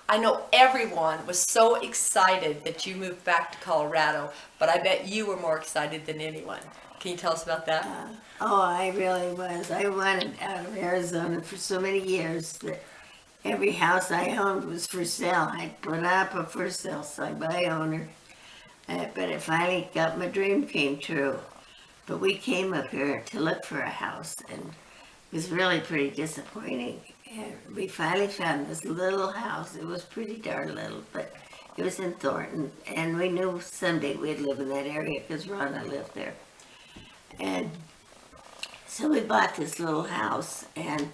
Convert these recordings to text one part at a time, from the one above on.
I know everyone was so excited that you moved back to Colorado, but I bet you were more excited than anyone. Can you tell us about that? Oh, I really was. I wanted out of Arizona for so many years that every house I owned was for sale. I put up a for sale sign by owner. But it finally got my dream came true. But we came up here to look for a house, and it was really pretty disappointing. And we finally found this little house. It was pretty darn little, but it was in Thornton, and we knew someday we'd live in that area because Rhonda lived there. And so we bought this little house, and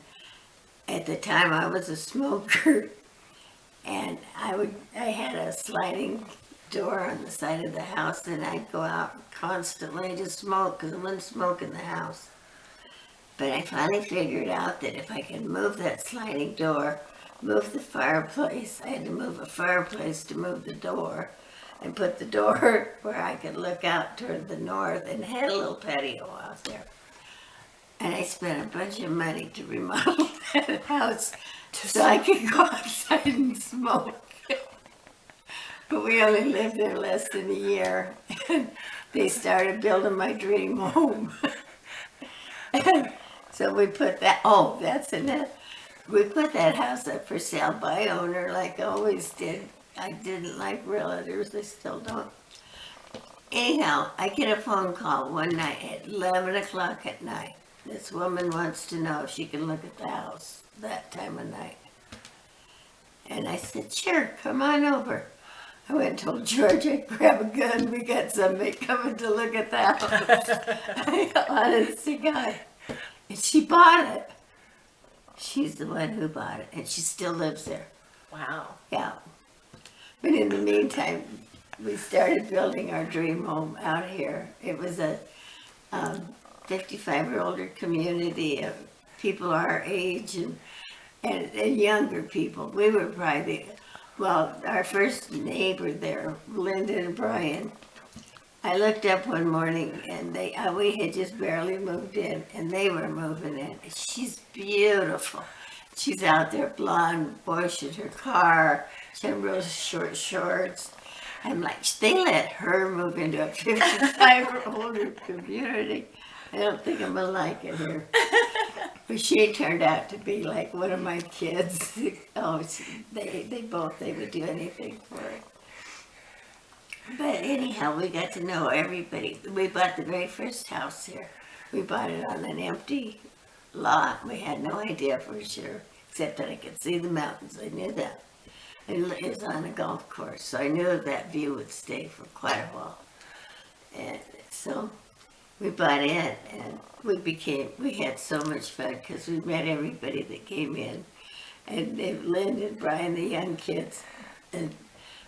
at the time I was a smoker, and I had a sliding door on the side of the house, and I'd go out constantly to smoke because I wouldn't smoke in the house. But I finally figured out that if I could move that sliding door, move the fireplace, I had to move a fireplace to move the door, and put the door where I could look out toward the north, and had a little patio out there. And I spent a bunch of money to remodel that house so I could go outside and smoke. But we only lived there less than a year, and they started building my dream home. And so we put that, oh, that's enough. We put that house up for sale by owner like I always did. I didn't like realtors, I still don't. Anyhow, I get a phone call one night at 11 o'clock at night. This woman wants to know if she can look at the house that time of night. And I said, sure, come on over. I went and told George I'd grab a gun. We got somebody coming to look at the house. Honest to God. And she bought it. She's the one who bought it, and she still lives there. Wow. Yeah. But in the meantime, we started building our dream home out here. It was a 55 or older community of people our age and younger people. We were probably our first neighbor there, Linda and Brian. I looked up one morning, and we had just barely moved in, and they were moving in. She's beautiful. She's out there, blonde, bush in her car. She had real short shorts. I'm like, they let her move into a 55 or older community. I don't think I'm gonna like it here. But she turned out to be like one of my kids. Oh, they would do anything for it. But anyhow, we got to know everybody. We bought the very first house here. We bought it on an empty lot. We had no idea for sure, except that I could see the mountains. I knew that. And it was on a golf course, so I knew that view would stay for quite a while. And so we bought it, and we had so much fun because we met everybody that came in. And Lynn and Brian, the young kids. And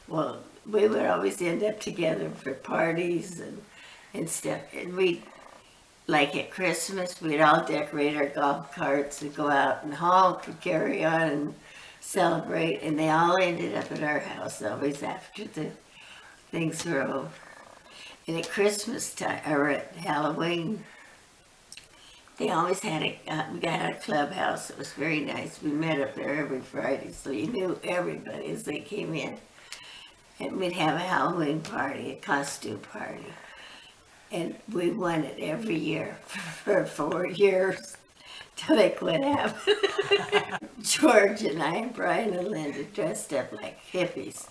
well, we would always end up together for parties and stuff. And like at Christmas, we'd all decorate our golf carts and go out and honk and carry on and celebrate. And they all ended up at our house always after the things were over. And at Christmas time, or at Halloween, they always had we got a clubhouse. It was very nice. We met up there every Friday, so you knew everybody as they came in. And we'd have a Halloween party, a costume party. And we won it every year for 4 years till they quit having it. George and I and Brian and Linda dressed up like hippies.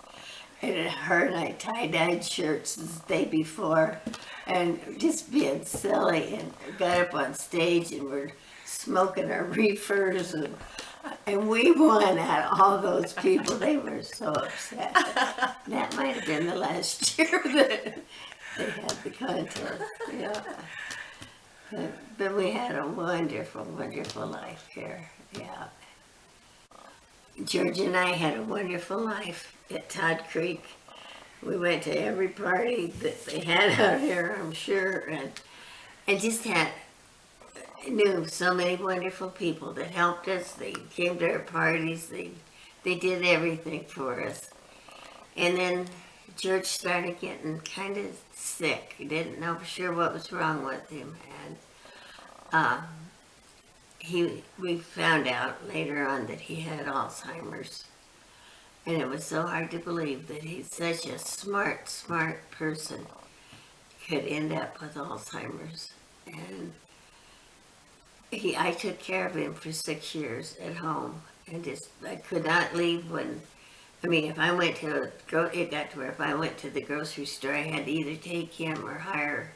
And her and I tie-dyed shirts the day before and just being silly, and got up on stage and we're smoking our reefers, and we won out of all those people. They were so upset. That might have been the last year that they had the contest. Yeah. But we had a wonderful, wonderful life here. Yeah. George and I had a wonderful life at Todd Creek. We went to every party that they had out here, I'm sure, and just knew so many wonderful people that helped us. They came to our parties. They did everything for us. And then George started getting kind of sick. He didn't know for sure what was wrong with him, and we found out later on that he had Alzheimer's. And it was so hard to believe that he's such a smart, smart person could end up with Alzheimer's. And I took care of him for 6 years at home, and I could not leave if I went to, it got to where if I went to the grocery store, I had to either take him or hire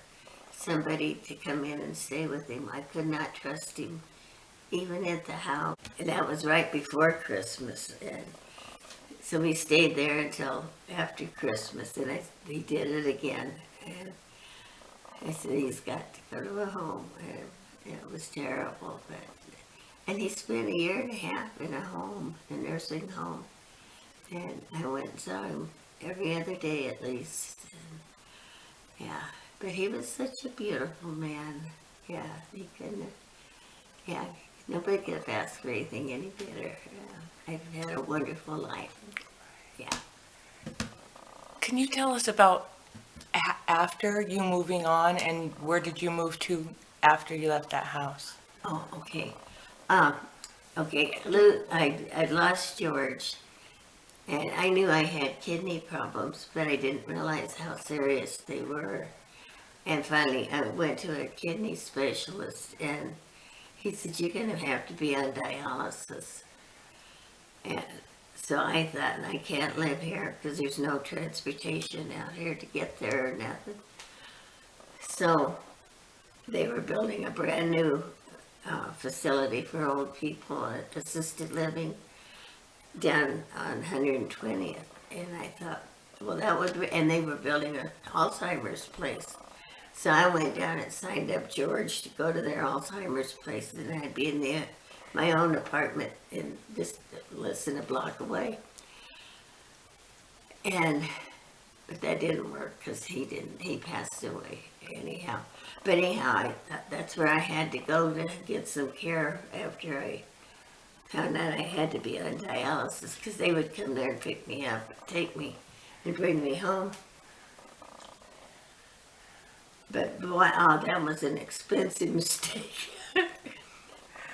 somebody to come in and stay with him. I could not trust him, even at the house. And that was right before Christmas. And so we stayed there until after Christmas, and he did it again. And I said, he's got to go to a home. And it was terrible. And he spent 1.5 years in a home, a nursing home. And I went and saw him every other day at least. And, yeah, but he was such a beautiful man. Yeah, he couldn't, yeah, nobody could have asked for anything any better. Yeah, I've had a wonderful life. Yeah. Can you tell us about after you moving on, and where did you move to after you left that house? Oh, okay. Okay, I lost George, and I knew I had kidney problems, but I didn't realize how serious they were. And finally, I went to a kidney specialist, and he said, you're going to have to be on dialysis. And so I thought, I can't live here because there's no transportation out here to get there or nothing. So they were building a brand new facility for old people, assisted living, down on 120th. And I thought, well, that would be, and they were building an Alzheimer's place. So I went down and signed up George to go to their Alzheimer's place, and I'd be in my own apartment in just less than a block away. But that didn't work because he passed away anyhow. But anyhow, I thought that's where I had to go to get some care after I found out I had to be on dialysis, because they would come there and pick me up, take me, and bring me home. But boy, oh, that was an expensive mistake.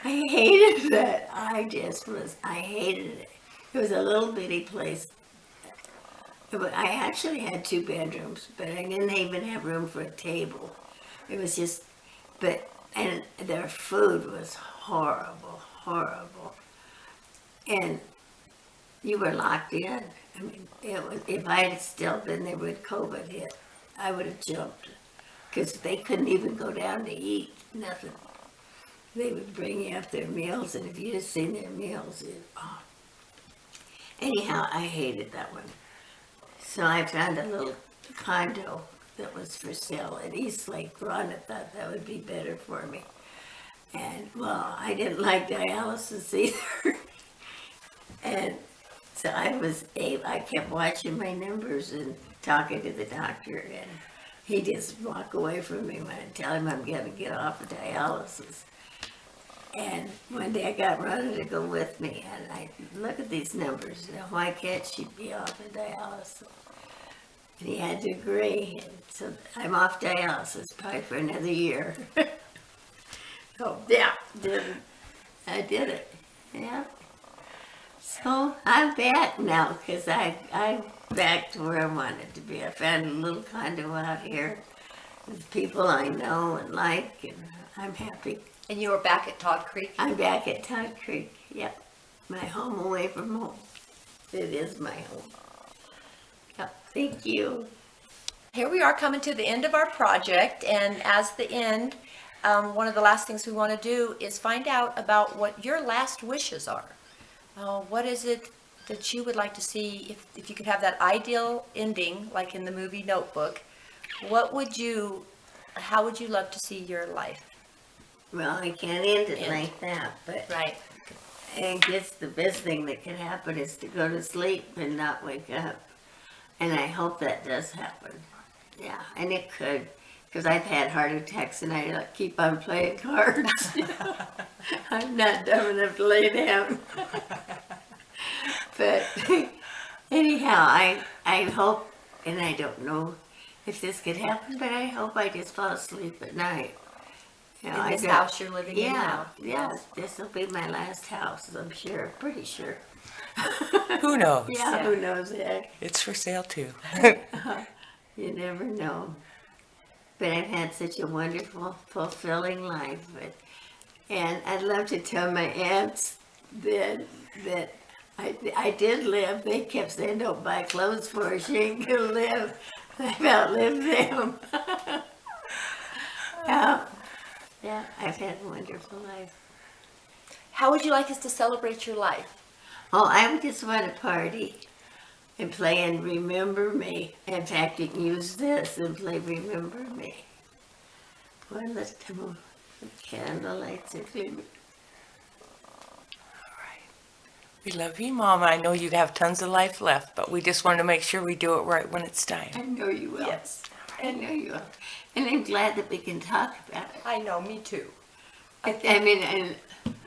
I hated that. I hated it. It was a little bitty place. I actually had 2 bedrooms, but I didn't even have room for a table. It was just, and their food was horrible, horrible. And you were locked in. I mean, if I had still been there when COVID hit, I would have jumped. Because they couldn't even go down to eat, nothing. They would bring you up their meals, and if you'd have seen their meals, Anyhow, I hated that one. So I found a little condo that was for sale at East Lake. Ron thought that would be better for me. And, well, I didn't like dialysis either. And so I kept watching my numbers and talking to the doctor, and he'd just walk away from me when I tell him I'm going to get off of dialysis. And one day I got Rhonda to go with me, and I look at these numbers. Now, why can't she be off of dialysis? And he had to agree. And so I'm off dialysis probably for another year. So, yeah, I did it. Yeah. So I'm back now, because I'm back to where I wanted to be. I found a little condo out here with people I know and like, and I'm happy. And you were back at Todd Creek? I'm back at Todd Creek, yep. My home away from home. It is my home. Yep, thank you. Here we are coming to the end of our project, and as the end, one of the last things we want to do is find out about what your last wishes are. What is it that you would like to see, if you could have that ideal ending, like in the movie Notebook, how would you love to see your life? Well, I can't end it like that, but Right. I guess the best thing that can happen is to go to sleep and not wake up. And I hope that does happen. Yeah, and it could, because I've had heart attacks and I keep on playing cards. I'm not dumb enough to lay down. But anyhow, I hope, and I don't know if this could happen, but I hope I just fall asleep at night Yeah, in this I don't- house you're living in Yeah, now. yeah, this will be my last house, I'm sure, pretty sure. Who knows? Yeah, who knows heck? It's for sale too. You never know. But I've had such a wonderful, fulfilling life. And I'd love to tell my aunts that I did live. They kept saying, don't buy clothes for her. She ain't gonna live. I've outlived them. Yeah, I've had a wonderful life. How would you like us to celebrate your life? Oh, I just want to party and play and remember me. In fact, you can use this and play Remember Me. Well, let's come the candlelights are gleaming. We love you, Mama. I know you have tons of life left, but we just want to make sure we do it right when it's I time. know you will. Yes. I know you will. And I'm glad that we can talk about it. I know, me too. I mean, and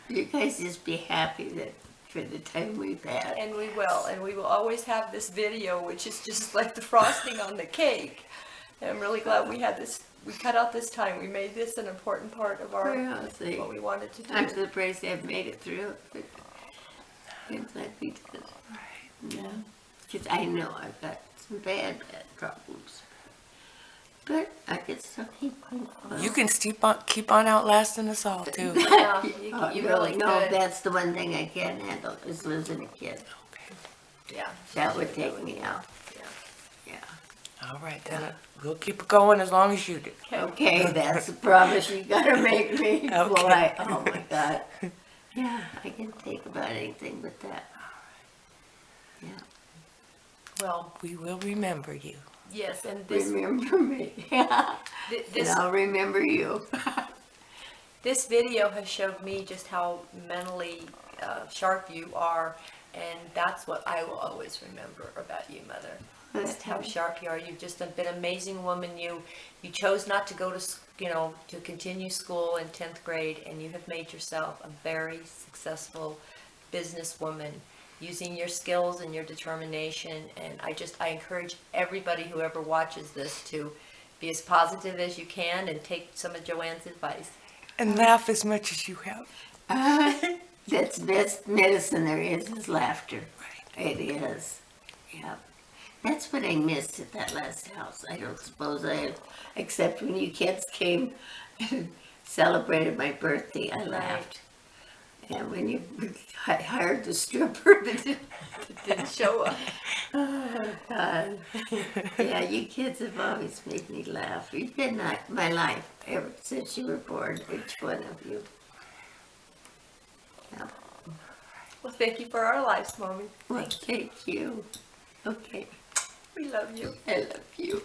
you guys just be happy that for the time we've had. And we will always have this video, which is just like the frosting on the cake. And I'm really glad we had this, we cut out this time. We made this an important part of our, Well, see, what we wanted to I'm do. surprised I've made it through it, but I'm glad we did. Yeah. Because I know I've got some bad problems. But I can still keep on going. You can keep on outlasting us all too. Yeah, Oh, you really no, could. that's the one thing I can't handle is losing a kid. Yeah, That would take me out. yeah. Yeah. All right, then we'll keep it going as long as you do. Okay, that's a promise you gotta make me. Okay. Boy, oh my God. Yeah, I can think about anything but that. Yeah. Well, We will remember you. yes, and this, Remember me. Yeah. thi- And this, I'll remember you. this video has showed me just how mentally sharp you are, and that's what I will always remember about you, Mother. That's That's how nice. sharp you are. You've just been an amazing woman. You chose not to go to, to continue school in 10th grade, and you have made yourself a very successful businesswoman using your skills and your determination. And I encourage everybody who ever watches this to be as positive as you can and take some of Joanne's advice. And laugh as much as you have. That's the best medicine there is laughter. It is. Yeah. That's what I missed at that last house. I don't suppose except when you kids came and celebrated my birthday, I laughed. And when you hired the stripper that Didn't show up. oh God. Yeah, you kids have always made me laugh. You've been my life ever since you were born, each one of you. Yeah. Well, thank you for our lives, Mommy. Well, thank you. Okay. We love you. I love you.